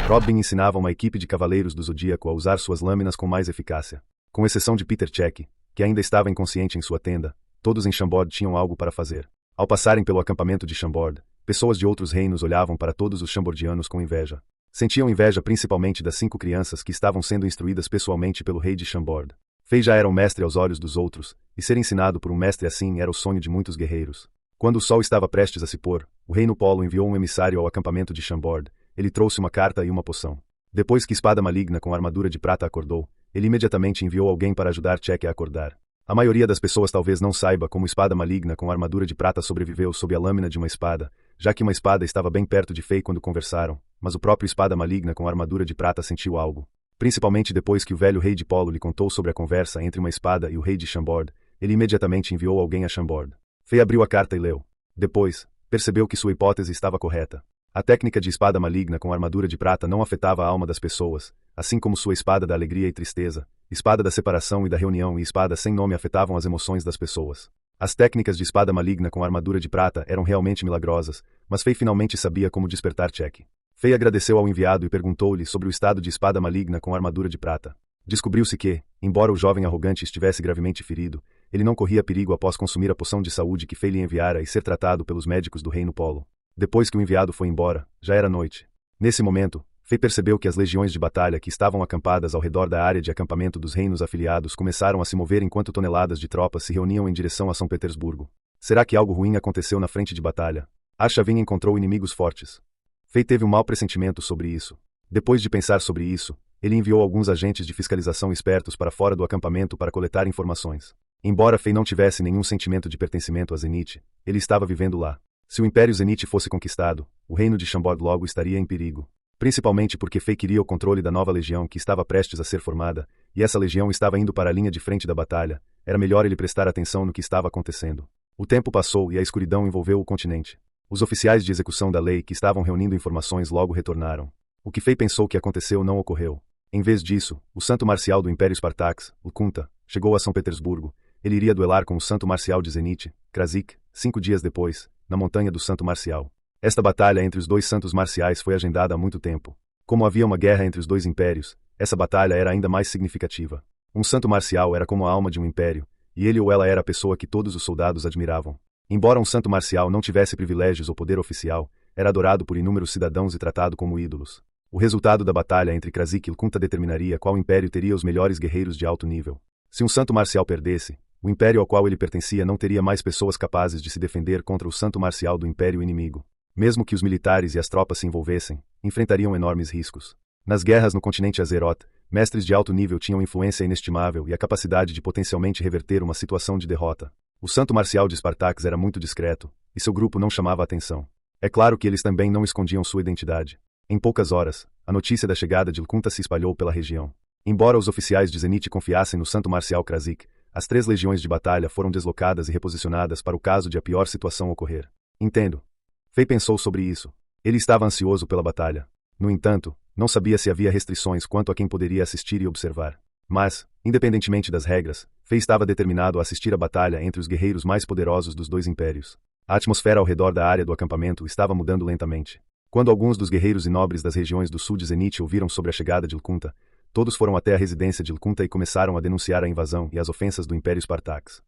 Robin ensinava uma equipe de cavaleiros do Zodíaco a usar suas lâminas com mais eficácia. Com exceção de Peter Check, que ainda estava inconsciente em sua tenda, todos em Chambord tinham algo para fazer. Ao passarem pelo acampamento de Chambord, pessoas de outros reinos olhavam para todos os chambordianos com inveja. Sentiam inveja principalmente das 5 crianças que estavam sendo instruídas pessoalmente pelo rei de Chambord. Fei já era um mestre aos olhos dos outros, e ser ensinado por um mestre assim era o sonho de muitos guerreiros. Quando o sol estava prestes a se pôr, o reino Polo enviou um emissário ao acampamento de Chambord. Ele trouxe uma carta e uma poção. Depois que Espada Maligna com armadura de prata acordou, ele imediatamente enviou alguém para ajudar Check a acordar. A maioria das pessoas talvez não saiba como Espada Maligna com armadura de prata sobreviveu sob a lâmina de uma espada, já que uma espada estava bem perto de Fei quando conversaram, mas o próprio Espada Maligna com armadura de prata sentiu algo. Principalmente depois que o velho rei de Polo lhe contou sobre a conversa entre uma espada e o rei de Chambord, ele imediatamente enviou alguém a Chambord. Fei abriu a carta e leu. Depois, percebeu que sua hipótese estava correta. A técnica de espada maligna com armadura de prata não afetava a alma das pessoas, assim como sua espada da alegria e tristeza, espada da separação e da reunião e espada sem nome afetavam as emoções das pessoas. As técnicas de espada maligna com armadura de prata eram realmente milagrosas, mas Fei finalmente sabia como despertar Check. Fei agradeceu ao enviado e perguntou-lhe sobre o estado de espada maligna com armadura de prata. Descobriu-se que, embora o jovem arrogante estivesse gravemente ferido, ele não corria perigo após consumir a poção de saúde que Fei lhe enviara e ser tratado pelos médicos do Reino Polo. Depois que o enviado foi embora, já era noite. Nesse momento, Fei percebeu que as legiões de batalha que estavam acampadas ao redor da área de acampamento dos reinos afiliados começaram a se mover enquanto toneladas de tropas se reuniam em direção a São Petersburgo. Será que algo ruim aconteceu na frente de batalha? Arshavin encontrou inimigos fortes. Fei teve um mau pressentimento sobre isso. Depois de pensar sobre isso, ele enviou alguns agentes de fiscalização espertos para fora do acampamento para coletar informações. Embora Fei não tivesse nenhum sentimento de pertencimento a Zenith, ele estava vivendo lá. Se o Império Zenith fosse conquistado, o reino de Chambord logo estaria em perigo. Principalmente porque Fei queria o controle da nova legião que estava prestes a ser formada, e essa legião estava indo para a linha de frente da batalha. Era melhor ele prestar atenção no que estava acontecendo. O tempo passou e a escuridão envolveu o continente. Os oficiais de execução da lei que estavam reunindo informações logo retornaram. O que Fei pensou que aconteceu não ocorreu. Em vez disso, o santo marcial do Império Spartax, o Kunta, chegou a São Petersburgo. Ele iria duelar com o santo marcial de Zenith, Krasik, 5 dias depois, na montanha do santo marcial. Esta batalha entre os dois santos marciais foi agendada há muito tempo. Como havia uma guerra entre os dois impérios, essa batalha era ainda mais significativa. Um santo marcial era como a alma de um império, e ele ou ela era a pessoa que todos os soldados admiravam. Embora um santo marcial não tivesse privilégios ou poder oficial, era adorado por inúmeros cidadãos e tratado como ídolos. O resultado da batalha entre Krasik e Kunta determinaria qual império teria os melhores guerreiros de alto nível. Se um santo marcial perdesse, o império ao qual ele pertencia não teria mais pessoas capazes de se defender contra o santo marcial do império inimigo. Mesmo que os militares e as tropas se envolvessem, enfrentariam enormes riscos. Nas guerras no continente Azeroth, mestres de alto nível tinham influência inestimável e a capacidade de potencialmente reverter uma situação de derrota. O santo marcial de Spartax era muito discreto, e seu grupo não chamava atenção. É claro que eles também não escondiam sua identidade. Em poucas horas, a notícia da chegada de Kunta se espalhou pela região. Embora os oficiais de Zenith confiassem no santo marcial Krasik, as 3 legiões de batalha foram deslocadas e reposicionadas para o caso de a pior situação ocorrer. Entendo. Fei pensou sobre isso. Ele estava ansioso pela batalha. No entanto, não sabia se havia restrições quanto a quem poderia assistir e observar. Mas, independentemente das regras, Fei estava determinado a assistir a batalha entre os guerreiros mais poderosos dos dois impérios. A atmosfera ao redor da área do acampamento estava mudando lentamente. Quando alguns dos guerreiros e nobres das regiões do sul de Zenith ouviram sobre a chegada de Kunta, todos foram até a residência de Kunta e começaram a denunciar a invasão e as ofensas do Império Spartax.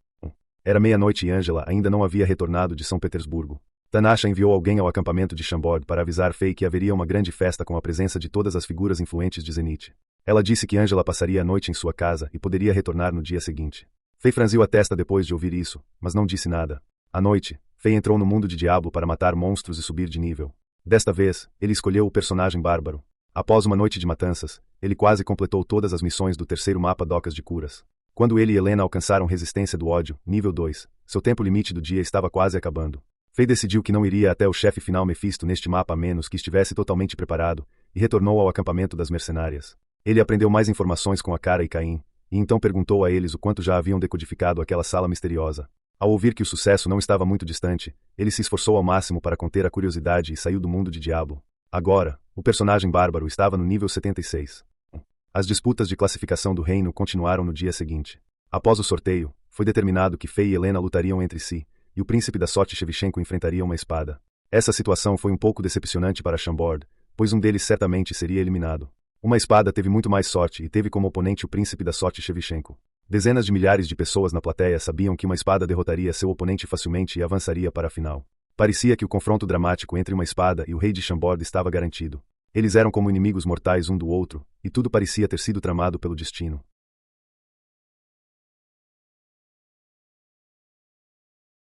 Era meia-noite e Angela ainda não havia retornado de São Petersburgo. Tanasha enviou alguém ao acampamento de Chambord para avisar Fei que haveria uma grande festa com a presença de todas as figuras influentes de Zenith. Ela disse que Angela passaria a noite em sua casa e poderia retornar no dia seguinte. Fei franziu a testa depois de ouvir isso, mas não disse nada. À noite, Fei entrou no mundo de Diablo para matar monstros e subir de nível. Desta vez, ele escolheu o personagem bárbaro. Após uma noite de matanças, ele quase completou todas as missões do terceiro mapa Docas de Curas. Quando ele e Helena alcançaram Resistência do Ódio, nível 2, seu tempo limite do dia estava quase acabando. Fei decidiu que não iria até o chefe final Mephisto neste mapa a menos que estivesse totalmente preparado, e retornou ao acampamento das mercenárias. Ele aprendeu mais informações com Akara e Caim, e então perguntou a eles o quanto já haviam decodificado aquela sala misteriosa. Ao ouvir que o sucesso não estava muito distante, ele se esforçou ao máximo para conter a curiosidade e saiu do mundo de Diablo. Agora, o personagem bárbaro estava no nível 76. As disputas de classificação do reino continuaram no dia seguinte. Após o sorteio, foi determinado que Fei e Helena lutariam entre si, e o príncipe da sorte Shevchenko enfrentaria uma espada. Essa situação foi um pouco decepcionante para Chambord, pois um deles certamente seria eliminado. Uma espada teve muito mais sorte e teve como oponente o príncipe da sorte Shevchenko. Dezenas de milhares de pessoas na plateia sabiam que uma espada derrotaria seu oponente facilmente e avançaria para a final. Parecia que o confronto dramático entre uma espada e o rei de Chambord estava garantido. Eles eram como inimigos mortais um do outro, e tudo parecia ter sido tramado pelo destino.